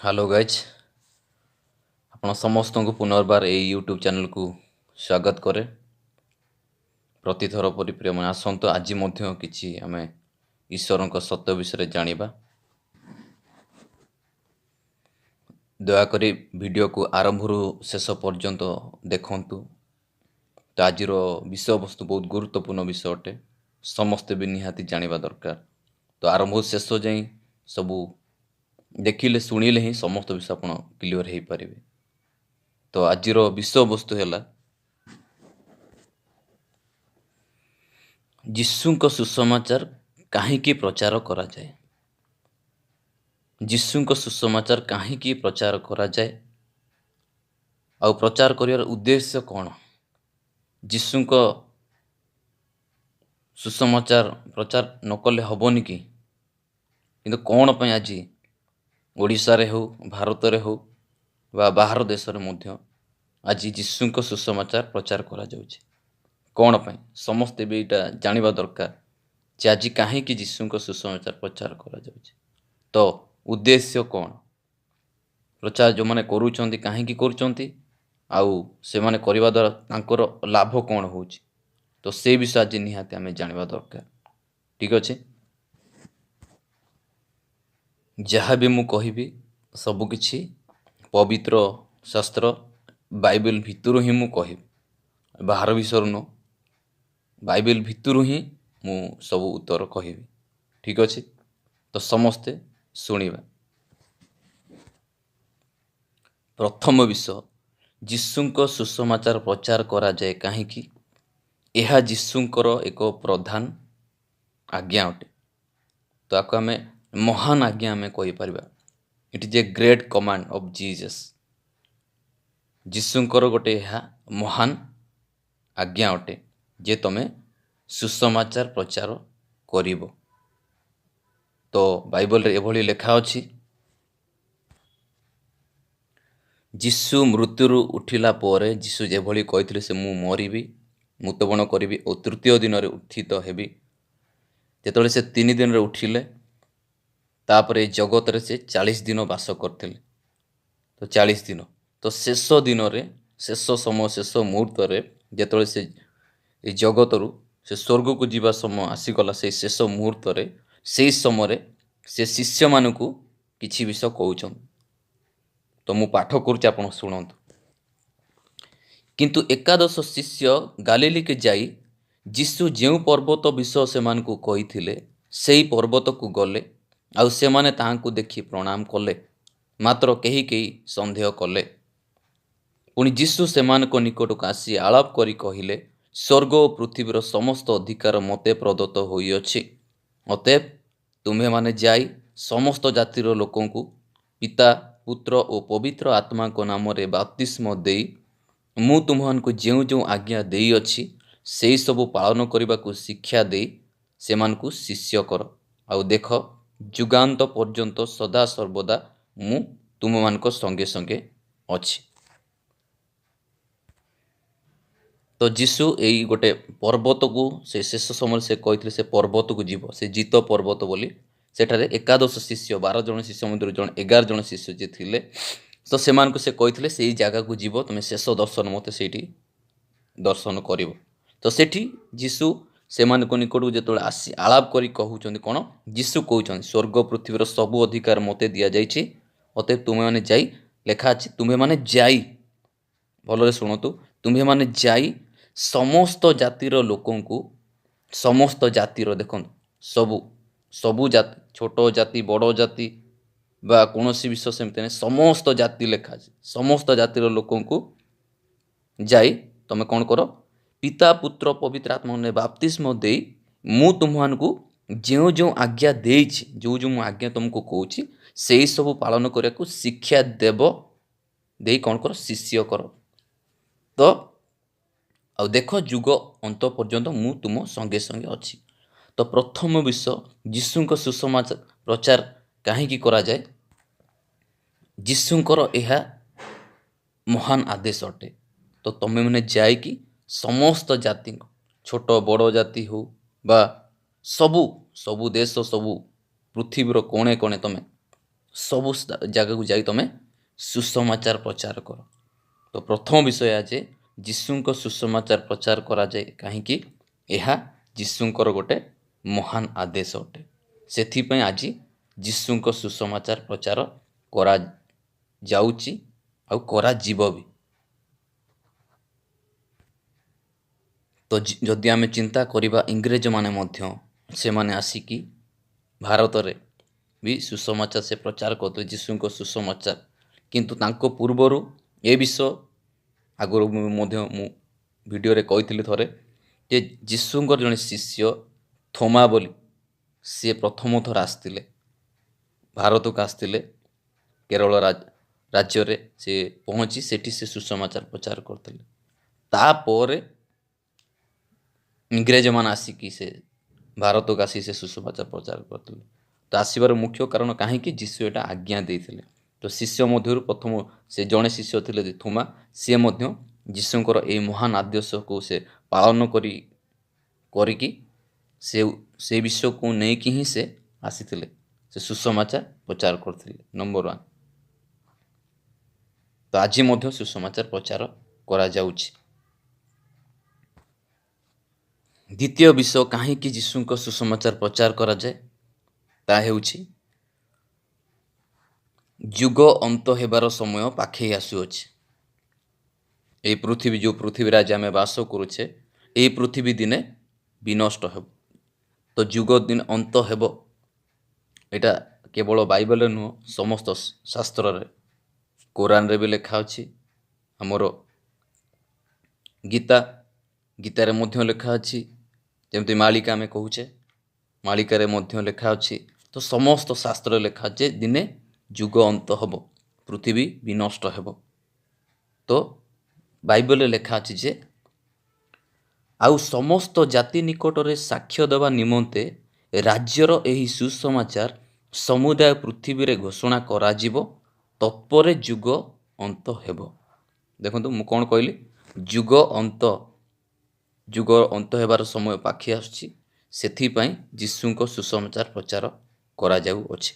Hello guys, ଆପଣ ସମସ୍ତଙ୍କୁ ପୁନର୍ବାର ଏଇ ୟୁଟ୍ୟୁବ୍ ଚ୍ୟାନେଲକୁ ସ୍ୱାଗତ କରେ। ପ୍ରତିଥର ପରି ପ୍ରିୟମାନେ ଆସନ୍ତୁ, ଆଜି ମଧ୍ୟ କିଛି ଆମେ ଈଶ୍ୱରଙ୍କ ସତ୍ୟ ବିଷୟରେ ଜାଣିବା। ଦୟାକରି ଭିଡ଼ିଓକୁ ଆରମ୍ଭରୁ ଶେଷ ପର୍ଯ୍ୟନ୍ତ ଦେଖନ୍ତୁ। ତ ଆଜିର ବିଷୟବସ୍ତୁ ବହୁତ ଗୁରୁତ୍ୱପୂର୍ଣ୍ଣ ବିଷୟ ଅଟେ, ସମସ୍ତେ ବି ନିହାତି ଜାଣିବା ଦରକାର। ତ ଆରମ୍ଭରୁ ଶେଷ ଯାଏଁ ସବୁ ଦେଖିଲେ ଶୁଣିଲେ ହିଁ ସମସ୍ତ ବିଷୟ ଆପଣ କ୍ଲିଅର ହେଇପାରିବେ। ତ ଆଜିର ବିଷୟବସ୍ତୁ ହେଲା ଯୀଶୁଙ୍କ ସୁସମାଚାର କାହିଁକି ପ୍ରଚାର କରାଯାଏ। ଯୀଶୁଙ୍କ ସୁସମାଚାର କାହିଁକି ପ୍ରଚାର କରାଯାଏ ଆଉ ପ୍ରଚାର କରିବାର ଉଦ୍ଦେଶ୍ୟ କ'ଣ? ଯୀଶୁଙ୍କ ସୁସମାଚାର ପ୍ରଚାର ନ କଲେ ହେବନି କି? କିନ୍ତୁ କ'ଣ ପାଇଁ ଆଜି ଓଡ଼ିଶାରେ ହେଉ, ଭାରତରେ ହେଉ ବା ବାହାର ଦେଶରେ ମଧ୍ୟ ଆଜି ଯୀଶୁଙ୍କ ସୁସମାଚାର ପ୍ରଚାର କରାଯାଉଛି? କ'ଣ ପାଇଁ? ସମସ୍ତେ ବି ଏଇଟା ଜାଣିବା ଦରକାର ଯେ ଆଜି କାହିଁକି ଯୀଶୁଙ୍କ ସୁସମାଚାର ପ୍ରଚାର କରାଯାଉଛି। ତ ଉଦ୍ଦେଶ୍ୟ କ'ଣ? ପ୍ରଚାର ଯେଉଁମାନେ କରୁଛନ୍ତି କାହିଁକି କରୁଛନ୍ତି ଆଉ ସେମାନେ କରିବା ଦ୍ୱାରା ତାଙ୍କର ଲାଭ କ'ଣ ହେଉଛି? ତ ସେ ବିଷୟ ଆଜି ନିହାତି ଆମେ ଜାଣିବା ଦରକାର। ଠିକ୍ ଅଛି, ଯାହା ବି ମୁଁ କହିବି ସବୁକିଛି ପବିତ୍ର ଶାସ୍ତ୍ର ବାଇବେଲ ଭିତରୁ ହିଁ ମୁଁ କହିବି, ବାହାର ବିଷୟରୁ ନୁହଁ। ବାଇବେଲ ଭିତରୁ ହିଁ ମୁଁ ସବୁ ଉତ୍ତର କହିବି। ଠିକ୍ ଅଛି, ତ ସମସ୍ତେ ଶୁଣିବା। ପ୍ରଥମ ବିଷୟ, ଯୀଶୁଙ୍କ ସୁସମାଚାର ପ୍ରଚାର କରାଯାଏ କାହିଁକି? ଏହା ଯୀଶୁଙ୍କର ଏକ ପ୍ରଧାନ ଆଜ୍ଞା ଅଟେ। ତ ଆକୁ ଆମେ ମହାନ ଆଜ୍ଞା ଆମେ କହିପାରିବା। It is a great command of Jesus. ଯୀଶୁଙ୍କର ଗୋଟେ ଏହା ମହାନ ଆଜ୍ଞା ଅଟେ ଯେ ତମେ ସୁସମାଚାର ପ୍ରଚାର କରିବ। ତ ବାଇବଲରେ ଏଭଳି ଲେଖା ଅଛି, ଯୀଶୁ ମୃତ୍ୟୁରୁ ଉଠିଲା ପରେ ଯୀଶୁ ଯେଭଳି କହିଥିଲେ ସେ ମୁଁ ମରିବି, ମୃତ୍ୟୁବରଣ କରିବି ଓ ତୃତୀୟ ଦିନରେ ଉତ୍ଥିତ ହେବି। ଯେତେବେଳେ ସେ 3 ଦିନରେ ଉଠିଲେ, ତାପରେ ଏ ଜଗତରେ ସେ 40 ଦିନ ବାସ କରିଥିଲେ। ତ 40 ଦିନ, ତ ଶେଷ ଦିନରେ, ଶେଷ ସମୟ, ଶେଷ ମୁହୂର୍ତ୍ତରେ ଯେତେବେଳେ ସେ ଏ ଜଗତରୁ ସେ ସ୍ୱର୍ଗକୁ ଯିବା ସମୟ ଆସିଗଲା, ସେଇ ଶେଷ ମୁହୂର୍ତ୍ତରେ, ସେଇ ସମୟରେ ସେ ଶିଷ୍ୟମାନଙ୍କୁ କିଛି ବିଷୟ କହୁଛନ୍ତି। ତ ମୁଁ ପାଠ କରୁଛି, ଆପଣ ଶୁଣନ୍ତୁ। କିନ୍ତୁ ଏକାଦଶ ଶିଷ୍ୟ ଗାଲିଲିକି ଯାଇ ଯୀଶୁ ଯେଉଁ ପର୍ବତ ବିଷୟ ସେମାନଙ୍କୁ କହିଥିଲେ ସେହି ପର୍ବତକୁ ଗଲେ, ଆଉ ସେମାନେ ତାହାଙ୍କୁ ଦେଖି ପ୍ରଣାମ କଲେ, ମାତ୍ର କେହି କେହି ସନ୍ଦେହ କଲେ। ପୁଣି ଯୀଶୁ ସେମାନଙ୍କ ନିକଟକୁ ଆସି ଆଳାପ କରି କହିଲେ, ସ୍ୱର୍ଗ ଓ ପୃଥିବୀର ସମସ୍ତ ଅଧିକାର ମୋତେ ପ୍ରଦତ୍ତ ହୋଇଅଛି। ଅତଏବ ତୁମ୍ଭେମାନେ ଯାଇ ସମସ୍ତ ଜାତିର ଲୋକଙ୍କୁ ପିତା, ପୁତ୍ର ଓ ପବିତ୍ର ଆତ୍ମାଙ୍କ ନାମରେ ବାପ୍ତିସ୍ମ ଦେଇ ମୁଁ ତୁମମାନଙ୍କୁ ଯେଉଁ ଯେଉଁ ଆଜ୍ଞା ଦେଇଅଛି ସେହିସବୁ ପାଳନ କରିବାକୁ ଶିକ୍ଷା ଦେଇ ସେମାନଙ୍କୁ ଶିଷ୍ୟ କର। ଆଉ ଦେଖ, ଯୁଗାନ୍ତ ପର୍ଯ୍ୟନ୍ତ ସଦାସର୍ବଦା ମୁଁ ତୁମମାନଙ୍କ ସଙ୍ଗେ ସଙ୍ଗେ ଅଛି। ତ ଯୀଶୁ ଏଇ ଗୋଟେ ପର୍ବତକୁ ସେ ଶେଷ ସମୟରେ ସେ କହିଥିଲେ ସେ ପର୍ବତକୁ ଯିବ, ସେ ଜିତ ପର୍ବତ ବୋଲି। ସେଠାରେ ଏକାଦଶ ଶିଷ୍ୟ, 12 ଜଣ ଶିଷ୍ୟ ମଧ୍ୟରୁ 11 ଜଣ ଶିଷ୍ୟ ଯିଏ ଥିଲେ, ତ ସେମାନଙ୍କୁ ସେ କହିଥିଲେ ସେଇ ଜାଗାକୁ ଯିବ, ତୁମେ ଶେଷ ଦର୍ଶନ ମୋତେ ସେଇଠି ଦର୍ଶନ କରିବ। ତ ସେଠି ଯୀଶୁ ସେମାନଙ୍କ ନିକଟକୁ ଯେତେବେଳେ ଆସି ଆଳାପ କରି କହୁଛନ୍ତି, କ'ଣ ଯୀଶୁ କହୁଛନ୍ତି, ସ୍ୱର୍ଗ ପୃଥିବୀର ସବୁ ଅଧିକାର ମୋତେ ଦିଆଯାଇଛି। ଅତଏବ ତୁମେମାନେ ଯାଇ, ଲେଖା ଅଛି ତୁମେମାନେ ଯାଇ, ଭଲରେ ଶୁଣନ୍ତୁ, ତୁମେମାନେ ଯାଇ ସମସ୍ତ ଜାତିର ଲୋକଙ୍କୁ, ସମସ୍ତ ଜାତିର, ଦେଖନ୍ତୁ ସବୁ ଜାତି, ଛୋଟ ଜାତି, ବଡ଼ ଜାତି ବା କୌଣସି ବିଷୟ ସେମିତି ନାହିଁ, ସମସ୍ତ ଜାତି ଲେଖା ଅଛି। ସମସ୍ତ ଜାତିର ଲୋକଙ୍କୁ ଯାଇ ତମେ କ'ଣ କର, ପିତା, ପୁତ୍ର, ପବିତ୍ର ଆତ୍ମାରେ ବାପ୍ତିସ୍ମ ଦେଇ ମୁଁ ତୁମମାନଙ୍କୁ ଯେଉଁ ଯେଉଁ ଆଜ୍ଞା ଦେଇଛି, ଯେଉଁ ଯେଉଁ ମୁଁ ଆଜ୍ଞା ତୁମକୁ କହୁଛି ସେଇ ସବୁ ପାଳନ କରିବାକୁ ଶିକ୍ଷା ଦେଇ କ'ଣ କର, ଶିଷ୍ୟ କର। ତ ଆଉ ଦେଖ, ଯୁଗ ଅନ୍ତ ପର୍ଯ୍ୟନ୍ତ ମୁଁ ତୁମ ସଙ୍ଗେ ସଙ୍ଗେ ଅଛି। ତ ପ୍ରଥମ ବିଷୟ, ଯୀଶୁଙ୍କ ସୁସମାଚାର ପ୍ରଚାର କାହିଁକି କରାଯାଏ? ଯୀଶୁଙ୍କର ଏହା ମହାନ ଆଦେଶ ଅଟେ। ତ ତମେମାନେ ଯାଇକି ସମସ୍ତ ଜାତିଙ୍କୁ, ଛୋଟ ବଡ଼ ଜାତି ହେଉ ବା ସବୁ ଦେଶ, ସବୁ ପୃଥିବୀର କୋଣେ କୋଣେ ତମେ ସବୁ ଜାଗାକୁ ଯାଇ ତୁମେ ସୁସମାଚାର ପ୍ରଚାର କର। ତ ପ୍ରଥମ ବିଷୟ ଏହା ଯେ ଯୀଶୁଙ୍କ ସୁସମାଚାର ପ୍ରଚାର କରାଯାଏ କାହିଁକି? ଏହା ଯୀଶୁଙ୍କର ଗୋଟେ ମହାନ ଆଦେଶ ଅଟେ। ସେଥିପାଇଁ ଆଜି ଯୀଶୁଙ୍କ ସୁସମାଚାର ପ୍ରଚାର କରାଯାଉଛି ଆଉ କରାଯିବ ବି। ତ ଯଦି ଆମେ ଚିନ୍ତା କରିବା, ଇଂରେଜମାନେ ମଧ୍ୟ ସେମାନେ ଆସିକି ଭାରତରେ ବି ସୁସମାଚାର ସେ ପ୍ରଚାର କରୁଥିଲେ, ଯୀଶୁଙ୍କ ସୁସମାଚାର। କିନ୍ତୁ ତାଙ୍କ ପୂର୍ବରୁ ଏ ବିଷୟ ଆଗରୁ ମଧ୍ୟ ମୁଁ ଭିଡ଼ିଓରେ କହିଥିଲି ଥରେ ଯେ ଯୀଶୁଙ୍କର ଜଣେ ଶିଷ୍ୟ ଥୋମା ବୋଲି, ସିଏ ପ୍ରଥମ ଥର ଆସିଥିଲେ ଭାରତକୁ ଆସିଥିଲେ। କେରଳ ରାଜ୍ୟରେ ସେ ପହଞ୍ଚି ସେଠି ସେ ସୁସମାଚାର ପ୍ରଚାର କରିଥିଲେ। ତାପରେ ଇଂରେଜମାନେ ଆସିକି ସେ ଭାରତକୁ ଆସି ସେ ସୁସମାଚାର ପ୍ରଚାର କରିଥିଲେ। ତ ଆସିବାର ମୁଖ୍ୟ କାରଣ କାହିଁକି? ଯୀଶୁ ଏଟା ଆଜ୍ଞା ଦେଇଥିଲେ। ତ ଶିଷ୍ୟ ମଧ୍ୟରୁ ପ୍ରଥମ ସେ ଜଣେ ଶିଷ୍ୟ ଥିଲେ ଯେ ଥୋମା, ସିଏ ମଧ୍ୟ ଯୀଶୁଙ୍କର ଏହି ମହାନ ଆଦେଶକୁ ସେ ପାଳନ କରିକି ସେ ବିଷୟକୁ ନେଇକି ହିଁ ସେ ଆସିଥିଲେ, ସେ ସୁସମାଚାର ପ୍ରଚାର କରିଥିଲେ। ନମ୍ବର 1। ତ ଆଜି ମଧ୍ୟ ସୁସମାଚାର ପ୍ରଚାର କରାଯାଉଛି। ଦ୍ୱିତୀୟ ବିଷୟ କାହିଁକି ଯୀଶୁଙ୍କ ସୁସମାଚାର ପ୍ରଚାର କରାଯାଏ, ତାହା ହେଉଛି ଯୁଗ ଅନ୍ତ ହେବାର ସମୟ ପାଖେଇ ଆସୁଅଛି। ଏହି ପୃଥିବୀ, ଯେଉଁ ପୃଥିବୀରେ ଆଜି ଆମେ ବାସ କରୁଛେ, ଏହି ପୃଥିବୀ ଦିନେ ବିନଷ୍ଟ ହେବ। ତ ଯୁଗ ଦିନ ଅନ୍ତ ହେବ, ଏଇଟା କେବଳ ବାଇବଲରେ ନୁହଁ, ସମସ୍ତ ଶାସ୍ତ୍ରରେ, କୋରାନରେ ବି ଲେଖା ଅଛି। ଆମର ଗୀତାରେ ମଧ୍ୟ ଲେଖା ଅଛି। ଯେମିତି ମାଳିକା ଆମେ କହୁଛେ, ମାଳିକାରେ ମଧ୍ୟ ଲେଖା ଅଛି। ତ ସମସ୍ତ ଶାସ୍ତ୍ରରେ ଲେଖା ଅଛି ଯେ ଦିନେ ଯୁଗ ଅନ୍ତ ହେବ, ପୃଥିବୀ ବିନଷ୍ଟ ହେବ। ତ ବାଇବଲରେ ଲେଖା ଅଛି ଯେ ଆଉ ସମସ୍ତ ଜାତି ନିକଟରେ ସାକ୍ଷ୍ୟ ଦେବା ନିମନ୍ତେ ରାଜ୍ୟର ଏହି ସୁସମାଚାର ସମୁଦାୟ ପୃଥିବୀରେ ଘୋଷଣା କରାଯିବ, ତତ୍ପରେ ଯୁଗ ଅନ୍ତ ହେବ। ଦେଖନ୍ତୁ ମୁଁ କ'ଣ କହିଲି? ଯୁଗ ଅନ୍ତ ହେବାର ସମୟ ପାଖି ଆସୁଛି, ସେଥିପାଇଁ ଯୀଶୁଙ୍କ ସୁସମାଚାର ପ୍ରଚାର କରାଯାଉଅଛି।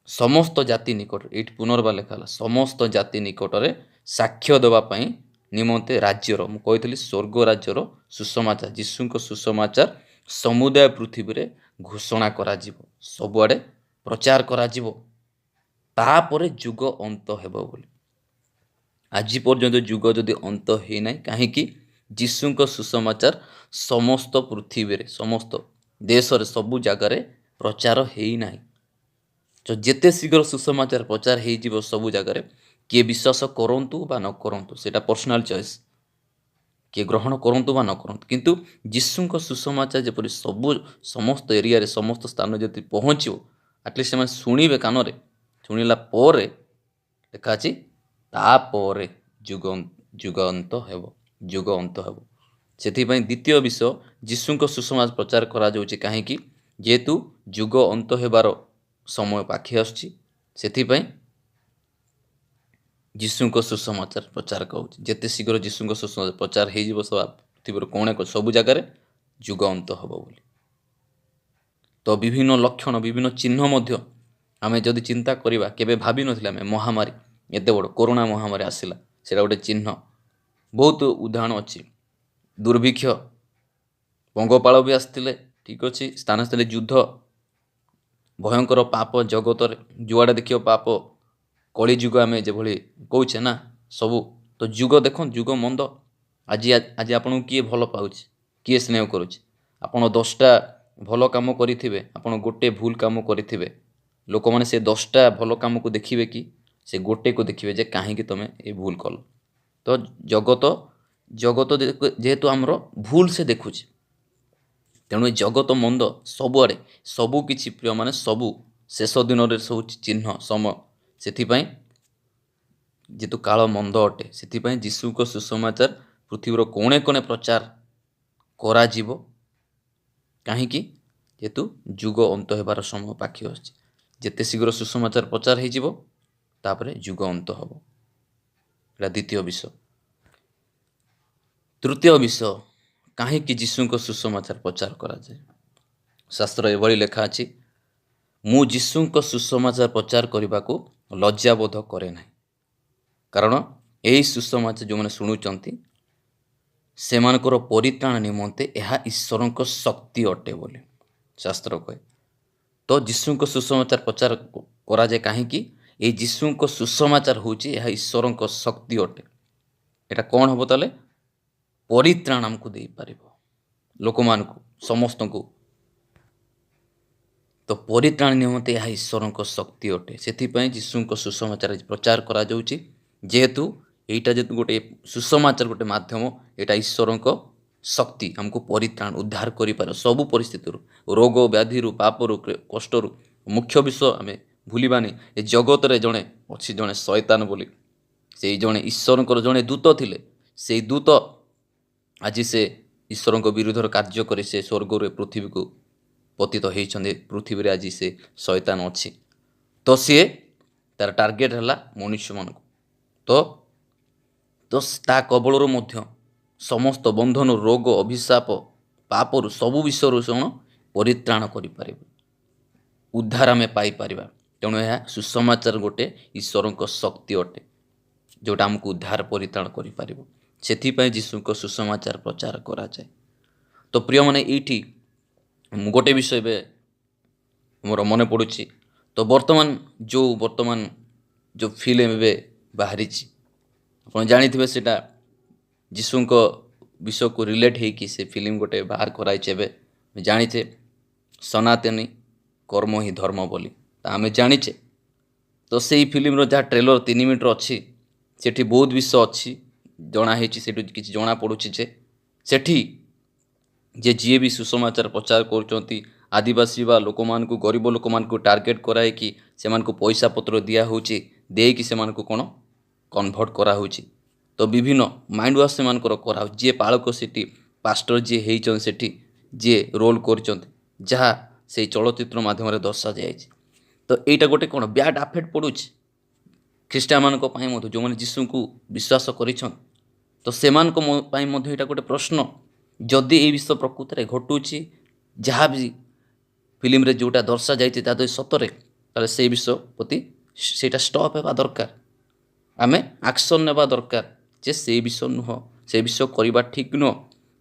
ସମସ୍ତ ଜାତି ନିକଟରେ, ଏଇଠି ପୁନର୍ବାର ଲେଖା ହେଲା, ସମସ୍ତ ଜାତି ନିକଟରେ ସାକ୍ଷ୍ୟ ଦେବା ପାଇଁ ନିମନ୍ତେ ରାଜ୍ୟର, ମୁଁ କହିଥିଲି ସ୍ୱର୍ଗ ରାଜ୍ୟର ସୁସମାଚାର, ଯୀଶୁଙ୍କ ସୁସମାଚାର ସମୁଦାୟ ପୃଥିବୀରେ ଘୋଷଣା କରାଯିବ, ସବୁଆଡ଼େ ପ୍ରଚାର କରାଯିବ, ତାପରେ ଯୁଗ ଅନ୍ତ ହେବ ବୋଲି। ଆଜି ପର୍ଯ୍ୟନ୍ତ ଯୁଗ ଯଦି ଅନ୍ତ ହେଇନାହିଁ, କାହିଁକି? ଯୀଶୁଙ୍କ ସୁସମାଚାର ସମସ୍ତ ପୃଥିବୀରେ, ସମସ୍ତ ଦେଶରେ, ସବୁ ଜାଗାରେ ପ୍ରଚାର ହେଇନାହିଁ। ତ ଯେତେ ଶୀଘ୍ର ସୁସମାଚାର ପ୍ରଚାର ହେଇଯିବ ସବୁ ଜାଗାରେ, କିଏ ବିଶ୍ୱାସ କରନ୍ତୁ ବା ନ କରନ୍ତୁ, ସେଇଟା ପର୍ସନାଲ ଚଏସ୍, କିଏ ଗ୍ରହଣ କରନ୍ତୁ ବା ନ କରନ୍ତୁ। କିନ୍ତୁ ଯୀଶୁଙ୍କ ସୁସମାଚାର ଯେପରି ସମସ୍ତ ଏରିଆରେ, ସମସ୍ତ ସ୍ଥାନରେ ଯଦି ପହଞ୍ଚିବ, ଆଟଲିଷ୍ଟ ସେମାନେ ଶୁଣିବେ କାନରେ, ଶୁଣିଲା ପରେ ଲେଖା ଅଛି ତାପରେ ଯୁଗ ଅନ୍ତ ହେବ। ସେଥିପାଇଁ ଦ୍ୱିତୀୟ ବିଷୟ ଯୀଶୁଙ୍କ ସୁସମାଚାର ପ୍ରଚାର କରାଯାଉଛି କାହିଁକି? ଯେହେତୁ ଯୁଗ ଅନ୍ତ ହେବାର ସମୟ ପାଖି ଆସୁଛି, ସେଥିପାଇଁ ଯୀଶୁଙ୍କ ସୁସମାଚାର ପ୍ରଚାର କରୁଛି। ଯେତେ ଶୀଘ୍ର ଯୀଶୁଙ୍କ ସୁସମାଚାର ପ୍ରଚାର ହେଇଯିବ ପୃଥିବୀର କୋଣେ ସବୁ ଜାଗାରେ, ଯୁଗ ଅନ୍ତ ହେବ ବୋଲି। ତ ବିଭିନ୍ନ ଲକ୍ଷଣ, ବିଭିନ୍ନ ଚିହ୍ନ ମଧ୍ୟ ଆମେ ଯଦି ଚିନ୍ତା କରିବା, କେବେ ଭାବିନଥିଲେ ଆମେ ମହାମାରୀ, ଏତେ ବଡ଼ କରୋନା ମହାମାରୀ ଆସିଲା, ସେଇଟା ଗୋଟେ ଚିହ୍ନ। ବହୁତ ଉଦାହରଣ ଅଛି, ଦୁର୍ଭିକ୍ଷ, ପଙ୍ଗପାଳ ବି ଆସିଥିଲେ, ଠିକ୍ ଅଛି, ସ୍ଥାନ ସ୍ଥାନରେ ଯୁଦ୍ଧ, ଭୟଙ୍କର ପାପ ଜଗତରେ, ଯୁଆଡ଼େ ଦେଖିବ ପାପ, କଳି ଯୁଗ ଆମେ ଯେଭଳି କହୁଛେ ନା, ସବୁ। ତ ଯୁଗ ଦେଖନ୍ତୁ, ଯୁଗ ମନ୍ଦ। ଆଜି ଆପଣଙ୍କୁ କିଏ ଭଲ ପାଉଛି, କିଏ ସ୍ନେହ କରୁଛି? ଆପଣ 10ଟା ଭଲ କାମ କରିଥିବେ, ଆପଣ ଗୋଟେ ଭୁଲ କାମ କରିଥିବେ, ଲୋକମାନେ ସେ 10ଟା ଭଲ କାମକୁ ଦେଖିବେ କି ସେ ଗୋଟେକୁ ଦେଖିବେ ଯେ କାହିଁକି ତୁମେ ଏ ଭୁଲ କଲ? ତ ଜଗତ ଯେହେତୁ ଆମର ଭୁଲ ସେ ଦେଖୁଛି, ତେଣୁ ଏ ଜଗତ ମନ୍ଦ, ସବୁଆଡ଼େ ସବୁ କିଛି ପ୍ରିୟ, ମାନେ ସବୁ ଶେଷ ଦିନରେ ସବୁ ଚିହ୍ନ ସମୟ। ସେଥିପାଇଁ ଯେହେତୁ କାଳ ମନ୍ଦ ଅଟେ, ସେଥିପାଇଁ ଯୀଶୁଙ୍କ ସୁସମାଚାର ପୃଥିବୀର କୋଣେ କୋଣେ ପ୍ରଚାର କରାଯିବ। କାହିଁକି? ଯେହେତୁ ଯୁଗ ଅନ୍ତ ହେବାର ସମୟ ପାଖି ଆସୁଛି। ଯେତେ ଶୀଘ୍ର ସୁସମାଚାର ପ୍ରଚାର ହେଇଯିବ, ତାପରେ ଯୁଗ ଅନ୍ତ ହେବ। ଏଇଟା ଦ୍ୱିତୀୟ ବିଷୟ। ତୃତୀୟ ବିଷୟ, କାହିଁକି ଯୀଶୁଙ୍କ ସୁସମାଚାର ପ୍ରଚାର କରାଯାଏ? ଶାସ୍ତ୍ର ଏଭଳି ଲେଖା ଅଛି, ମୁଁ ଯୀଶୁଙ୍କ ସୁସମାଚାର ପ୍ରଚାର କରିବାକୁ ଲଜ୍ଜାବୋଧ କରେ ନାହିଁ, କାରଣ ଏହି ସୁସମାଚାର ଯେଉଁମାନେ ଶୁଣୁଛନ୍ତି ସେମାନଙ୍କର ପରିତ୍ରାଣ ନିମନ୍ତେ ଏହା ଈଶ୍ୱରଙ୍କ ଶକ୍ତି ଅଟେ ବୋଲି ଶାସ୍ତ୍ର କହେ। ତ ଯୀଶୁଙ୍କ ସୁସମାଚାର ପ୍ରଚାର କରାଯାଏ କାହିଁକି? ଏହି ଯୀଶୁଙ୍କ ସୁସମାଚାର ହେଉଛି ଏହା ଈଶ୍ୱରଙ୍କ ଶକ୍ତି ଅଟେ। ଏଇଟା କ'ଣ ହେବ ତାହେଲେ? ପରିତ୍ରାଣ ଆମକୁ ଦେଇପାରିବ, ଲୋକମାନଙ୍କୁ, ସମସ୍ତଙ୍କୁ। ତ ପରିତ୍ରାଣ ନିମନ୍ତେ ଏହା ଈଶ୍ୱରଙ୍କ ଶକ୍ତି ଅଟେ। ସେଥିପାଇଁ ଯୀଶୁଙ୍କ ସୁସମାଚାର ପ୍ରଚାର କରାଯାଉଛି, ଯେହେତୁ ଏଇଟା ଯେହେତୁ ଗୋଟେ ସୁସମାଚାର ଗୋଟେ ମାଧ୍ୟମ, ଏଇଟା ଈଶ୍ୱରଙ୍କ ଶକ୍ତି ଆମକୁ ପରିତ୍ରାଣ ଉଦ୍ଧାର କରିପାରେ ସବୁ ପରିସ୍ଥିତିରୁ, ରୋଗ ବ୍ୟାଧିରୁ, ପାପରୁ, କଷ୍ଟରୁ। ମୁଖ୍ୟ ବିଷୟ ଆମେ ଭୁଲିବାନି, ଏ ଜଗତରେ ଜଣେ ଅଛି, ଜଣେ ଶୟତାନ ବୋଲି, ସେଇ ଜଣେ ଈଶ୍ୱରଙ୍କର ଜଣେ ଦୂତ ଥିଲେ। ସେଇ ଦୂତ ଆଜି ସେ ଈଶ୍ୱରଙ୍କ ବିରୁଦ୍ଧରେ କାର୍ଯ୍ୟ କରି ସେ ସ୍ୱର୍ଗରୁ ପୃଥିବୀକୁ ପତିତ ହୋଇଛନ୍ତି। ପୃଥିବୀରେ ଆଜି ସେ ଶୟତାନ ଅଛି। ତ ସିଏ ତାର ଟାର୍ଗେଟ୍ ହେଲା ମନୁଷ୍ୟମାନଙ୍କୁ। ତ ତା କବଳରୁ ମଧ୍ୟ ସମସ୍ତ ବନ୍ଧନ, ରୋଗ, ଅଭିଶାପ, ପାପରୁ ସବୁ ବିଷୟରୁ କ'ଣ ପରିତ୍ରାଣ କରିପାରିବ, ଉଦ୍ଧାର ଆମେ ପାଇପାରିବା। ତେଣୁ ଏହା ସୁସମାଚାର ଗୋଟେ ଈଶ୍ୱରଙ୍କ ଶକ୍ତି ଅଟେ, ଯେଉଁଟା ଆମକୁ ଉଦ୍ଧାର ପରିତ୍ରାଣ କରିପାରିବ। ସେଥିପାଇଁ ଯୀଶୁଙ୍କ ସୁସମାଚାର ପ୍ରଚାର କରାଯାଏ। ତ ପ୍ରିୟମାନେ, ଏଇଠି ମୁଁ ଗୋଟେ ବିଷୟ ଏବେ ମୋର ମନେ ପଡ଼ୁଛି। ତ ବର୍ତ୍ତମାନ ଯେଉଁ ଫିଲ୍ମ ଏବେ ବାହାରିଛି, ଆପଣ ଜାଣିଥିବେ, ସେଇଟା ଯୀଶୁଙ୍କ ବିଷୟକୁ ରିଲେଟ୍ ହେଇକି ସେ ଫିଲ୍ମ ଗୋଟେ ବାହାର କରାଯାଇଛି। ଏବେ ଜାଣିଛେ ସନାତନୀ କର୍ମ ହିଁ ଧର୍ମ ବୋଲି, ତା ଆମେ ଜାଣିଛେ। ତ ସେଇ ଫିଲ୍ମର ଯାହା ଟ୍ରେଲର 3 ମିନିଟ୍ର ଅଛି, ସେଠି ବହୁତ ବିଷୟ ଅଛି ଜଣା ହେଇଛି। ସେଠୁ କିଛି ଜଣାପଡ଼ୁଛି ଯେ ସେଠି ଯିଏ ବି ସୁସମାଚାର ପ୍ରଚାର କରୁଛନ୍ତି, ଆଦିବାସୀ ବା ଲୋକମାନଙ୍କୁ, ଗରିବ ଲୋକମାନଙ୍କୁ ଟାର୍ଗେଟ୍ କରାହେଇକି ସେମାନଙ୍କୁ ପଇସା ପତ୍ର ଦିଆହେଉଛି, ଦେଇକି ସେମାନଙ୍କୁ କ'ଣ କନଭର୍ଟ କରାହେଉଛି। ତ ବିଭିନ୍ନ ମାଇଣ୍ଡ ୱାଶ୍ ସେମାନଙ୍କର କରାହେଉଛି। ଯିଏ ପାଳକ ସେଠି, ପାଷ୍ଟର ଯିଏ ହେଇଛନ୍ତି, ସେଠି ଯିଏ ରୋଲ୍ କରିଛନ୍ତି, ଯାହା ସେଇ ଚଳଚ୍ଚିତ୍ର ମାଧ୍ୟମରେ ଦର୍ଶାଯାଇଛି। ତ ଏଇଟା ଗୋଟେ କ'ଣ ବ୍ୟାଡ୍ ଆଫେକ୍ଟ ପଡ଼ୁଛି ଖ୍ରୀଷ୍ଟିଆନମାନଙ୍କ ପାଇଁ ମଧ୍ୟ, ଯେଉଁମାନେ ଯୀଶୁଙ୍କୁ ବିଶ୍ୱାସ କରିଛନ୍ତି। ତ ସେମାନଙ୍କ ପାଇଁ ମଧ୍ୟ ଏଇଟା ଗୋଟେ ପ୍ରଶ୍ନ, ଯଦି ଏଇ ବିଷୟ ପ୍ରକୃତରେ ଘଟୁଛି, ଯାହା ବି ଫିଲ୍ମରେ ଯେଉଁଟା ଦର୍ଶାଯାଇଛି ତା ଯଦି ସତରେ, ତାହେଲେ ସେଇ ବିଷୟ ପ୍ରତି ସେଇଟା ଷ୍ଟପ୍ ହେବା ଦରକାର। ଆମେ ଆକ୍ସନ୍ ନେବା ଦରକାର ଯେ ସେଇ ବିଷୟ ନୁହଁ, ସେ ବିଷୟ କରିବା ଠିକ୍ ନୁହଁ।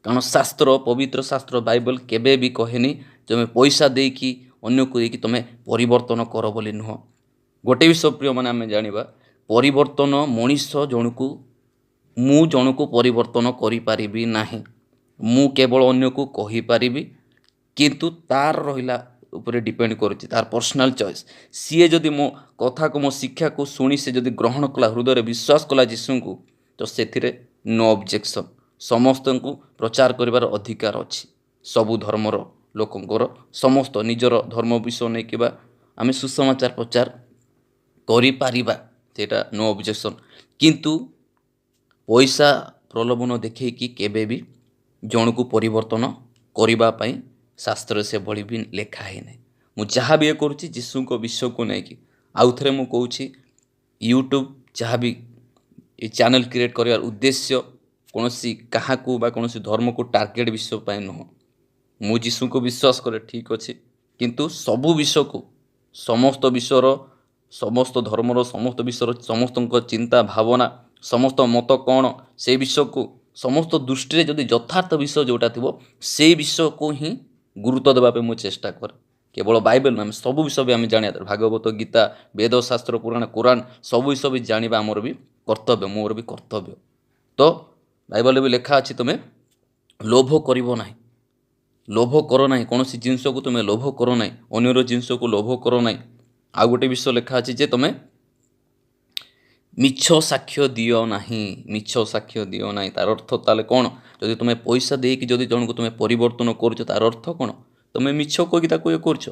କାରଣ ଶାସ୍ତ୍ର, ପବିତ୍ର ଶାସ୍ତ୍ର, ବାଇବଲ କେବେ ବି କହେନି ତୁମେ ପଇସା ଦେଇକି, ଅନ୍ୟକୁ ଦେଇକି ତୁମେ ପରିବର୍ତ୍ତନ କର ବୋଲି ନୁହଁ। ଗୋଟେ ବିଷୟ ପ୍ରିୟମାନେ ଆମେ ଜାଣିବା, ପରିବର୍ତ୍ତନ ମଣିଷ ମୁଁ ଜଣକୁ ପରିବର୍ତ୍ତନ କରିପାରିବି ନାହିଁ। ମୁଁ କେବଳ ଅନ୍ୟକୁ କହିପାରିବି, କିନ୍ତୁ ତାର ରହିଲା ଉପରେ ଡିପେଣ୍ଡ କରୁଛି, ତାର ପର୍ସନାଲ ଚଏସ୍। ସିଏ ଯଦି ମୋ କଥାକୁ, ମୋ ଶିକ୍ଷାକୁ ଶୁଣି ସେ ଯଦି ଗ୍ରହଣ କଲା, ହୃଦୟରେ ବିଶ୍ୱାସ କଲା ଯୀଶୁଙ୍କୁ, ତ ସେଥିରେ ନୋ ଅବଜେକ୍ସନ୍। ସମସ୍ତଙ୍କୁ ପ୍ରଚାର କରିବାର ଅଧିକାର ଅଛି, ସବୁ ଧର୍ମର ଲୋକଙ୍କର। ସମସ୍ତ ନିଜର ଧର୍ମ ବିଷୟ ନେଇକି ବା ଆମେ ସୁସମାଚାର ପ୍ରଚାର କରିପାରିବା, ସେଇଟା ନୋ ଅବଜେକ୍ସନ୍। କିନ୍ତୁ ପଇସା ପ୍ରଲୋଭନ ଦେଖେଇକି କେବେ ବି ଜଣକୁ ପରିବର୍ତ୍ତନ କରିବା ପାଇଁ ଶାସ୍ତ୍ରରେ ସେଭଳି ବି ଲେଖା ହେଇନାହିଁ। ମୁଁ ଯାହା ବି କରୁଛି ଯୀଶୁଙ୍କ ବିଷୟକୁ ନେଇକି, ଆଉ ଥରେ ମୁଁ କହୁଛି, ୟୁଟ୍ୟୁବ୍ ଯାହା ବି ଏ ଚ୍ୟାନେଲ୍ କ୍ରିଏଟ୍ କରିବାର ଉଦ୍ଦେଶ୍ୟ କୌଣସି କାହାକୁ ବା କୌଣସି ଧର୍ମକୁ ଟାର୍ଗେଟ୍ ବିଷୟ ପାଇଁ ନୁହଁ। ମୁଁ ଯୀଶୁଙ୍କୁ ବିଶ୍ୱାସ କରେ, ଠିକ୍ ଅଛି, କିନ୍ତୁ ସବୁ ବିଷୟକୁ, ସମସ୍ତ ବିଷୟର, ସମସ୍ତ ଧର୍ମର, ସମସ୍ତ ବିଷୟର, ସମସ୍ତଙ୍କ ଚିନ୍ତା ଭାବନା, ସମସ୍ତ ମତ କ'ଣ, ସେଇ ବିଷୟକୁ ସମସ୍ତ ଦୃଷ୍ଟିରେ ଯଦି ଯଥାର୍ଥ ବିଷୟ ଯେଉଁଟା ଥିବ, ସେଇ ବିଷୟକୁ ହିଁ ଗୁରୁତ୍ୱ ଦେବା ପାଇଁ ମୁଁ ଚେଷ୍ଟା କରେ। କେବଳ ବାଇବେଲ ନୁହେଁ, ଆମେ ସବୁ ବିଷୟ ବି ଆମେ ଜାଣିବା, ଭାଗବତ, ଗୀତା, ବେଦ, ଶାସ୍ତ୍ର, ପୁରାଣ, କୋରାନ, ସବୁ ବିଷୟ ବି ଜାଣିବା ଆମର ବି କର୍ତ୍ତବ୍ୟ, ମୋର ବି କର୍ତ୍ତବ୍ୟ। ତ ବାଇବଲରେ ବି ଲେଖା ଅଛି, ତୁମେ ଲୋଭ କରିବ ନାହିଁ, ଲୋଭ କର ନାହିଁ, କୌଣସି ଜିନିଷକୁ ତୁମେ ଲୋଭ କର ନାହିଁ, ଅନ୍ୟର ଜିନିଷକୁ ଲୋଭ କର ନାହିଁ। ଆଉ ଗୋଟେ ବିଷୟ ଲେଖା ଅଛି ଯେ ତୁମେ ମିଛ ସାକ୍ଷ୍ୟ ଦିଅ ନାହିଁ, ମିଛ ସାକ୍ଷ୍ୟ ଦିଅ ନାହିଁ। ତାର ଅର୍ଥ ତାହେଲେ କ'ଣ? ଯଦି ତୁମେ ପଇସା ଦେଇକି ଯଦି ଜଣକୁ ତୁମେ ପରିବର୍ତ୍ତନ କରୁଛ, ତାର ଅର୍ଥ କ'ଣ? ତୁମେ ମିଛ କହିକି ତାକୁ ଇଏ କରୁଛ।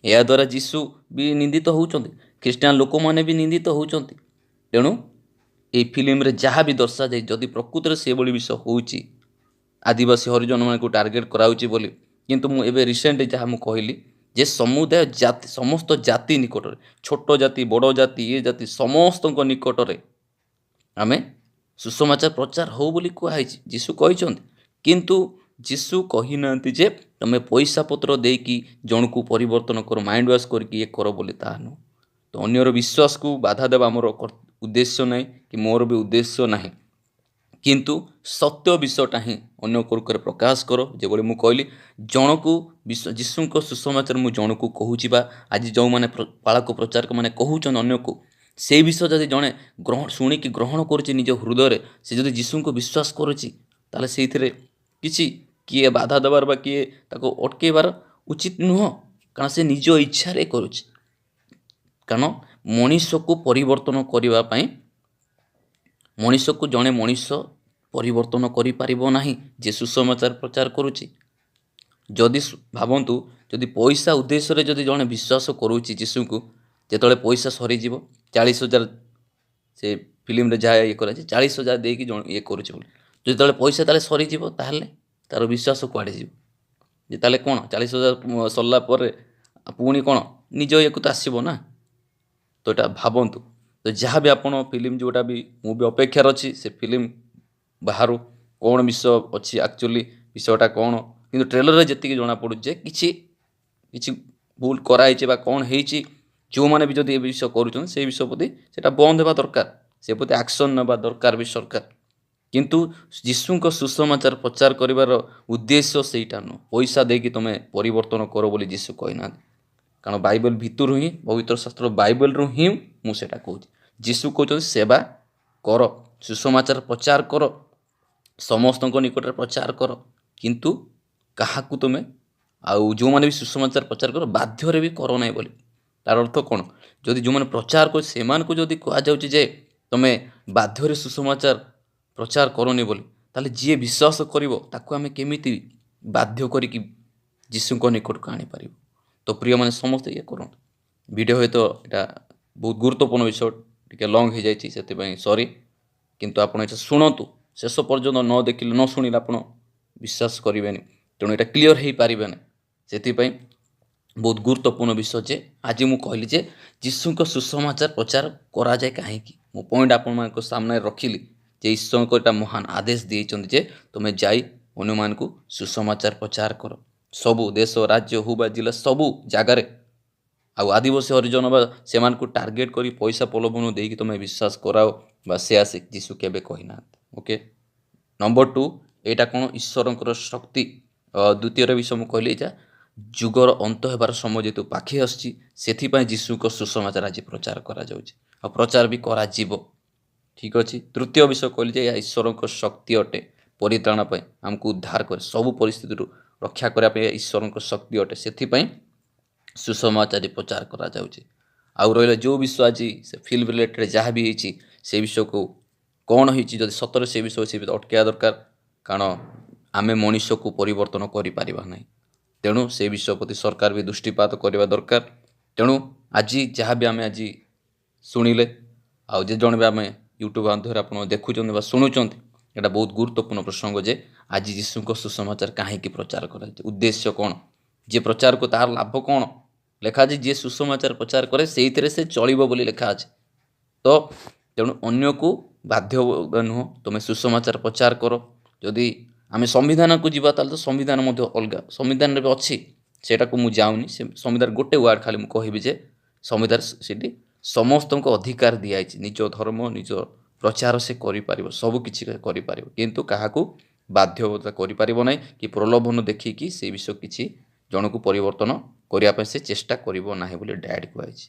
ଏହାଦ୍ୱାରା ଯୀଶୁ ବି ନିନ୍ଦିତ ହେଉଛନ୍ତି, ଖ୍ରୀଷ୍ଟିଆନ ଲୋକମାନେ ବି ନିନ୍ଦିତ ହେଉଛନ୍ତି। ତେଣୁ এই ଫିଲ୍ମରେ ଯାହା ବି ଦର୍ଶାଯାଏ, ଯଦି ପ୍ରକୃତରେ ସେଭଳି ବିଷୟ ହେଉଛି, ଆଦିବାସୀ ହରିଜନମାନଙ୍କୁ ଟାର୍ଗେଟ୍ କରାହେଉଛି ବୋଲି, କିନ୍ତୁ ମୁଁ ଏବେ ରିସେଣ୍ଟଲି ଯାହା ମୁଁ କହିଲି ଯେ ସମୁଦାୟ ଜାତି, ସମସ୍ତ ଜାତି ନିକଟରେ, ଛୋଟ ଜାତି, ବଡ଼ ଜାତି, ଏ ଜାତି, ସମସ୍ତଙ୍କ ନିକଟରେ ଆମେ ସୁସମାଚାର ପ୍ରଚାର ହଉ ବୋଲି କୁହାହେଇଛି, ଯୀଶୁ କହିଛନ୍ତି। କିନ୍ତୁ ଯୀଶୁ କହିନାହାନ୍ତି ଯେ ତୁମେ ପଇସା ପତ୍ର ଦେଇକି ଜଣକୁ ପରିବର୍ତ୍ତନ କର, ମାଇଣ୍ଡ ୱାଶ୍ କରିକି ଇଏ କର ବୋଲି, ତାହା ନୁହଁ। ତ ଅନ୍ୟର ବିଶ୍ୱାସକୁ ବାଧା ଦେବା ଆମର ଉଦ୍ଦେଶ୍ୟ ନାହିଁ, କି ମୋର ବି ଉଦ୍ଦେଶ୍ୟ ନାହିଁ। କିନ୍ତୁ ସତ୍ୟ ବିଷୟଟା ହିଁ ଅନ୍ୟ କୁରୁକରେ ପ୍ରକାଶ କର। ଯେଭଳି ମୁଁ କହିଲି, ଜଣକୁ ଯୀଶୁଙ୍କ ସୁସମାଚାର ମୁଁ ଜଣକୁ କହୁଛି, ବା ଆଜି ଯେଉଁମାନେ ପାଳକ ପ୍ରଚାରକ ମାନେ କହୁଛନ୍ତି ଅନ୍ୟକୁ, ସେଇ ବିଷୟ ଯଦି ଜଣେ ଶୁଣିକି ଗ୍ରହଣ କରୁଛି ନିଜ ହୃଦୟରେ, ସେ ଯଦି ଯୀଶୁଙ୍କୁ ବିଶ୍ୱାସ କରୁଛି, ତାହେଲେ ସେଇଥିରେ କିଛି କିଏ ବାଧା ଦେବାର ବା କିଏ ତାକୁ ଅଟକେଇବାର ଉଚିତ ନୁହଁ। କାରଣ ସେ ନିଜ ଇଚ୍ଛାରେ କରୁଛି। କାରଣ ମଣିଷକୁ ପରିବର୍ତ୍ତନ କରିବା ପାଇଁ, ମଣିଷକୁ ଜଣେ ମଣିଷ ପରିବର୍ତ୍ତନ କରିପାରିବ ନାହିଁ ଯେ ସୁସମାଚାର ପ୍ରଚାର କରୁଛି। ଯଦି ଭାବନ୍ତୁ, ଯଦି ପଇସା ଉଦ୍ଦେଶ୍ୟରେ ଯଦି ଜଣେ ବିଶ୍ୱାସ କରୁଛି ଯୀଶୁଙ୍କୁ, ଯେତେବେଳେ ପଇସା ସରିଯିବ, 40,000 ସେ ଫିଲ୍ମରେ ଯାହା ଇଏ କରାଯାଏ, 40,000 ଦେଇକି ଜଣେ ଇଏ କରୁଛି ବୋଲି, ଯେତେବେଳେ ପଇସା ତାହେଲେ ସରିଯିବ, ତାହେଲେ ତାର ବିଶ୍ୱାସ କୁଆଡ଼େ ଯିବ? ଯେ ତାହେଲେ କ'ଣ 40,000 ସରିଲା ପରେ ପୁଣି କ'ଣ ନିଜ ଇଏକୁ ତ ଆସିବ ନା? ତ ଏଇଟା ଭାବନ୍ତୁ। ତ ଯାହା ବି ଆପଣ ଫିଲ୍ମ, ଯେଉଁଟା ବି ମୁଁ ବି ଅପେକ୍ଷାରେ ଅଛି ସେ ଫିଲ୍ମ ବାହାରୁ କ'ଣ ବିଷୟ ଅଛି, ଆକ୍ଚୁଆଲି ବିଷୟଟା କ'ଣ। କିନ୍ତୁ ଟ୍ରେଲରରେ ଯେତିକି ଜଣାପଡ଼ୁଛି ଯେ କିଛି ଭୁଲ କରାହେଇଛି ବା କ'ଣ ହେଇଛି, ଯେଉଁମାନେ ବି ଯଦି ଏ ବିଷୟ କରୁଛନ୍ତି ସେଇ ବିଷୟ ପ୍ରତି ସେଇଟା ବନ୍ଦ ହେବା ଦରକାର, ସେ ପ୍ରତି ଆକ୍ସନ୍ ନେବା ଦରକାର ବି ସରକାର। କିନ୍ତୁ ଯୀଶୁଙ୍କ ସୁସମାଚାର ପ୍ରଚାର କରିବାର ଉଦ୍ଦେଶ୍ୟ ସେଇଟା ନୁହଁ। ପଇସା ଦେଇକି ତୁମେ ପରିବର୍ତ୍ତନ କର ବୋଲି ଯୀଶୁ କହିନାହାନ୍ତି। କାରଣ ବାଇବେଲ ଭିତରୁ ହିଁ, ପବିତ୍ର ଶାସ୍ତ୍ର ବାଇବେଲରୁ ହିଁ ମୁଁ ସେଇଟା କହୁଛି। ଯୀଶୁ କହୁଛନ୍ତି ସେବା କର, ସୁସମାଚାର ପ୍ରଚାର କର, ସମସ୍ତଙ୍କ ନିକଟରେ ପ୍ରଚାର କର, କିନ୍ତୁ କାହାକୁ ତୁମେ ଆଉ ଯେଉଁମାନେ ବି ସୁସମାଚାର ପ୍ରଚାର କର ବାଧ୍ୟରେ ବି କର ନାହିଁ ବୋଲି। ତାର ଅର୍ଥ କ'ଣ? ଯଦି ଯେଉଁମାନେ ପ୍ରଚାର କରୁ ସେମାନଙ୍କୁ ଯଦି କୁହାଯାଉଛି ଯେ ତୁମେ ବାଧ୍ୟରେ ସୁସମାଚାର ପ୍ରଚାର କରନି ବୋଲି, ତାହେଲେ ଯିଏ ବିଶ୍ୱାସ କରିବ ତାକୁ ଆମେ କେମିତି ବାଧ୍ୟ କରିକି ଯୀଶୁଙ୍କ ନିକଟକୁ ଆଣିପାରିବୁ? ତ ପ୍ରିୟମାନେ ସମସ୍ତେ ଇଏ କରନ୍ତୁ। ଭିଡ଼ିଓ ହୁଏତ ଏଇଟା ବହୁତ ଗୁରୁତ୍ୱପୂର୍ଣ୍ଣ ବିଷୟ, ଟିକେ ଲଙ୍ଗ୍ ହେଇଯାଇଛି, ସେଥିପାଇଁ ସରି। କିନ୍ତୁ ଆପଣ ଏଇଟା ଶୁଣନ୍ତୁ, ଶେଷ ପର୍ଯ୍ୟନ୍ତ ନ ଦେଖିଲେ ନ ଶୁଣିଲେ ଆପଣ ବିଶ୍ୱାସ କରିବେନି, ତେଣୁ ଏଇଟା କ୍ଲିଅର୍ ହେଇପାରିବେନି। ସେଥିପାଇଁ ବହୁତ ଗୁରୁତ୍ୱପୂର୍ଣ୍ଣ ବିଷୟ ଯେ ଆଜି ମୁଁ କହିଲି ଯେ ଯୀଶୁଙ୍କ ସୁସମାଚାର ପ୍ରଚାର କରାଯାଏ କାହିଁକି। ମୁଁ ପଏଣ୍ଟ ଆପଣମାନଙ୍କ ସାମ୍ନାରେ ରଖିଲି ଯେ ଈଶ୍ୱରଙ୍କ ଏଇଟା ମହାନ ଆଦେଶ ଦେଇଛନ୍ତି ଯେ ତୁମେ ଯାଇ ଅନ୍ୟମାନଙ୍କୁ ସୁସମାଚାର ପ୍ରଚାର କର, ସବୁ ଦେଶ, ରାଜ୍ୟ ହଉ ବା ଜିଲ୍ଲା, ସବୁ ଜାଗାରେ। ଆଉ ଆଦିବାସୀ ହରିଜନ ବା ସେମାନଙ୍କୁ ଟାର୍ଗେଟ୍ କରି ପଇସା ପ୍ରଲୋଭନ ଦେଇକି ତୁମେ ବିଶ୍ୱାସ କରାଅ, ବା ସେ ଆସି ଯୀଶୁ କେବେ କହିନାହାନ୍ତି। ଓକେ, ନମ୍ବର 2, ଏଇଟା କ'ଣ ଈଶ୍ୱରଙ୍କର ଶକ୍ତି। ଦ୍ୱିତୀୟରେ ବିଷୟ ମୁଁ କହିଲି ଏଇଟା ଯୁଗର ଅନ୍ତ ହେବାର ସମୟ ଯେହେତୁ ପାଖେଇ ଆସୁଛି, ସେଥିପାଇଁ ଯୀଶୁଙ୍କ ସୁସମାଚାର ଆଜି ପ୍ରଚାର କରାଯାଉଛି, ଆଉ ପ୍ରଚାର ବି କରାଯିବ। ଠିକ୍ ଅଛି। ତୃତୀୟ ବିଷୟ କହିଲି ଯେ ଏହା ଈଶ୍ୱରଙ୍କ ଶକ୍ତି ଅଟେ ପରିତ୍ରାଣ ପାଇଁ, ଆମକୁ ଉଦ୍ଧାର କରେ, ସବୁ ପରିସ୍ଥିତିରୁ ରକ୍ଷା କରିବା ପାଇଁ ଈଶ୍ୱରଙ୍କ ଶକ୍ତି ଅଟେ। ସେଥିପାଇଁ ସୁସମାଚାର ପ୍ରଚାର କରାଯାଉଛି। ଆଉ ରହିଲା ଯେଉଁ ବିଷୟ ଆଜି ସେ ଫିଲ୍ମ ରିଲେଟେଡ଼୍ ଯାହା ବି ହେଇଛି, ସେ ବିଷୟକୁ କ'ଣ ହେଇଛି, ଯଦି ସତରେ ସେ ବିଷୟ ଅଟକାଇବା ଦରକାର। କାରଣ ଆମେ ମଣିଷକୁ ପରିବର୍ତ୍ତନ କରିପାରିବା ନାହିଁ, ତେଣୁ ସେ ବିଷୟ ପ୍ରତି ସରକାର ବି ଦୃଷ୍ଟିପାତ କରିବା ଦରକାର। ତେଣୁ ଆଜି ଯାହା ବି ଆମେ ଆଜି ଶୁଣିଲେ, ଆଉ ଯେ ଜଣେ ବି ଆମେ ୟୁଟ୍ୟୁବ୍ ମାଧ୍ୟମରେ ଆପଣ ଦେଖୁଛନ୍ତି ବା ଶୁଣୁଛନ୍ତି, ଏଇଟା ବହୁତ ଗୁରୁତ୍ୱପୂର୍ଣ୍ଣ ପ୍ରସଙ୍ଗ ଯେ ଆଜି ଯୀଶୁଙ୍କ ସୁସମାଚାର କାହିଁକି ପ୍ରଚାର କରାଯାଉଛି, ଉଦ୍ଦେଶ୍ୟ କ'ଣ, ଯିଏ ପ୍ରଚାର କରେ ତାହାର ଲାଭ କ'ଣ। ଲେଖା ଅଛି ଯିଏ ସୁସମାଚାର ପ୍ରଚାର କରେ ସେଇଥିରେ ସେ ଚଳିବ ବୋଲି ଲେଖା ଅଛି। ତ ତେଣୁ ଅନ୍ୟକୁ ବାଧ୍ୟ ନୁହଁ, ତୁମେ ସୁସମାଚାର ପ୍ରଚାର କର। ଯଦି ଆମେ ସମ୍ବିଧାନକୁ ଯିବା ତାହେଲେ ତ ସମ୍ବିଧାନ ମଧ୍ୟ ଅଲଗା, ସମ୍ବିଧାନରେ ବି ଅଛି, ସେଇଟାକୁ ମୁଁ ଯାଉନି। ସେ ସମ୍ବିଧାନ ଗୋଟେ ୱାର୍ଡ଼ ଖାଲି ମୁଁ କହିବି ଯେ ସମ୍ବିଧାନ ସେଠି ସମସ୍ତଙ୍କୁ ଅଧିକାର ଦିଆଯାଇଛି, ନିଜ ଧର୍ମ ନିଜ ପ୍ରଚାର ସେ କରିପାରିବ, ସବୁ କିଛି କରିପାରିବ, କିନ୍ତୁ କାହାକୁ ବାଧ୍ୟତା କରିପାରିବ ନାହିଁ, କି ପ୍ରଲୋଭନ ଦେଖିକି ସେ ବିଷୟ କିଛି ଜଣକୁ ପରିବର୍ତ୍ତନ କରିବା ପାଇଁ ସେ ଚେଷ୍ଟା କରିବ ନାହିଁ ବୋଲି ଡାଇରେକ୍ଟ କୁହାଯାଇଛି।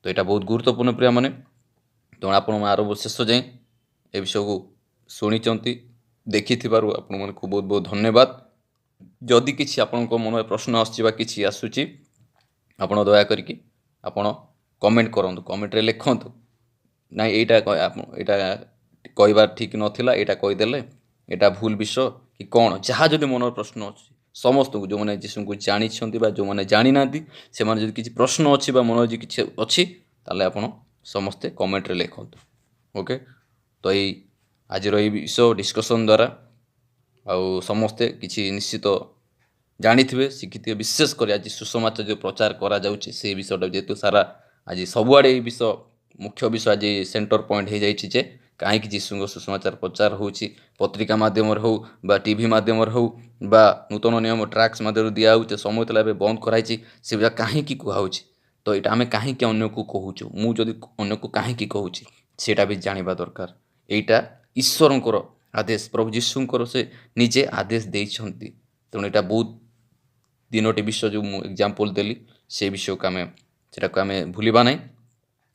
ତ ଏଇଟା ବହୁତ ଗୁରୁତ୍ୱପୂର୍ଣ୍ଣ ପ୍ରିୟମାନେ। ତେଣୁ ଆପଣ ଆରମ୍ଭ ଶେଷ ଯାଏଁ ଏ ବିଷୟକୁ ଶୁଣିଛନ୍ତି, ଦେଖିଥିବାରୁ ଆପଣମାନଙ୍କୁ ବହୁତ ବହୁତ ଧନ୍ୟବାଦ। ଯଦି କିଛି ଆପଣଙ୍କ ମନରେ ପ୍ରଶ୍ନ ଆସୁଛି ବା କିଛି ଆସୁଛି, ଆପଣ ଦୟାକରିକି ଆପଣ କମେଣ୍ଟ କରନ୍ତୁ, କମେଣ୍ଟରେ ଲେଖନ୍ତୁ ନାଇଁ ଏଇଟା କହିବା ଠିକ୍ ନଥିଲା, ଏଇଟା କହିଦେଲେ ଏଇଟା ଭୁଲ ବିଷୟ କି କ'ଣ, ଯାହା ଯଦି ମନର ପ୍ରଶ୍ନ ଅଛି ସମସ୍ତଙ୍କୁ, ଯେଉଁମାନେ ଯୀଶୁଙ୍କୁ ଜାଣିଛନ୍ତି ବା ଯେଉଁମାନେ ଜାଣିନାହାନ୍ତି, ସେମାନେ ଯଦି କିଛି ପ୍ରଶ୍ନ ଅଛି ବା ମନରେ ଯଦି କିଛି ଅଛି, ତାହେଲେ ଆପଣ ସମସ୍ତେ କମେଣ୍ଟରେ ଲେଖନ୍ତୁ। ଓକେ, ତ ଏଇ ଆଜିର ଏଇ ବିଷୟ ଡିସ୍କସନ୍ ଦ୍ୱାରା ଆଉ ସମସ୍ତେ କିଛି ନିଶ୍ଚିତ ଜାଣିଥିବେ, ଶିଖିଥିବେ। ବିଶେଷ କରି ଆଜି ସୁସମାଚାର ଯେଉଁ ପ୍ରଚାର କରାଯାଉଛି ସେଇ ବିଷୟଟା ଯେହେତୁ ସାରା ଆଜି ସବୁଆଡ଼େ ଏଇ ବିଷୟ ମୁଖ୍ୟ ବିଷୟ ଆଜି ସେଣ୍ଟର ପଏଣ୍ଟ ହେଇଯାଇଛି ଯେ କାହିଁକି ଯୀଶୁଙ୍କ ସୁସମାଚାର ପ୍ରଚାର ହେଉଛି ପତ୍ରିକା ମାଧ୍ୟମରେ ହେଉ ବା ଟିଭି ମାଧ୍ୟମରେ ହେଉ ବା ନୂତନ ନିୟମ ଟ୍ରାକ୍ସ ମାଧ୍ୟମରେ ଦିଆହେଉଛି ସମୟ ଥିଲା ଏବେ ବନ୍ଦ କରାଯାଇଛି ସେଗୁଡ଼ା କାହିଁକି କୁହାହେଉଛି ତ ଏଇଟା ଆମେ କାହିଁକି ଅନ୍ୟକୁ କହୁଛୁ ମୁଁ ଯଦି ଅନ୍ୟକୁ କାହିଁକି କହୁଛି ସେଇଟା ବି ଜାଣିବା ଦରକାର ଏଇଟା ଈଶ୍ୱରଙ୍କର ଆଦେଶ ପ୍ରଭୁ ଯୀଶୁଙ୍କର ସେ ନିଜେ ଆଦେଶ ଦେଇଛନ୍ତି ତେଣୁ ଏଇଟା ବହୁତ ତିନୋଟି ବିଷୟ ଯେଉଁ ମୁଁ ଏକ୍ଜାମ୍ପଲ୍ ଦେଲି ସେ ବିଷୟକୁ ସେଟାକୁ ଆମେ ଭୁଲିବା ନାହିଁ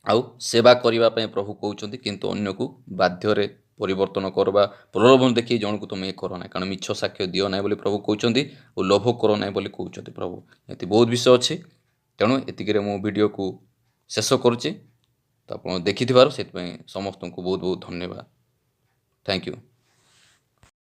ଆଉ ସେବା କରିବା ପାଇଁ ପ୍ରଭୁ କହୁଛନ୍ତି କିନ୍ତୁ ଅନ୍ୟକୁ ବାଧ୍ୟରେ ପରିବର୍ତ୍ତନ କରିବା ପ୍ରଲୋଭନ ଦେଖି ଜଣକୁ ତୁମେ ଇଏ କର ନାହିଁ କାରଣ ମିଛ ସାକ୍ଷ୍ୟ ଦିଅ ନାହିଁ ବୋଲି ପ୍ରଭୁ କହୁଛନ୍ତି ଓ ଲୋଭ କର ନାହିଁ ବୋଲି କହୁଛନ୍ତି ପ୍ରଭୁ ଏମିତି ବହୁତ ବିଷୟ ଅଛି ତେଣୁ ଏତିକିରେ ମୁଁ ଭିଡ଼ିଓକୁ ଶେଷ କରୁଛି ତ ଆପଣ ଦେଖିଥିବାରୁ ସେଥିପାଇଁ ସମସ୍ତଙ୍କୁ ବହୁତ ବହୁତ ଧନ୍ୟବାଦ ଥ୍ୟାଙ୍କ ୟୁ।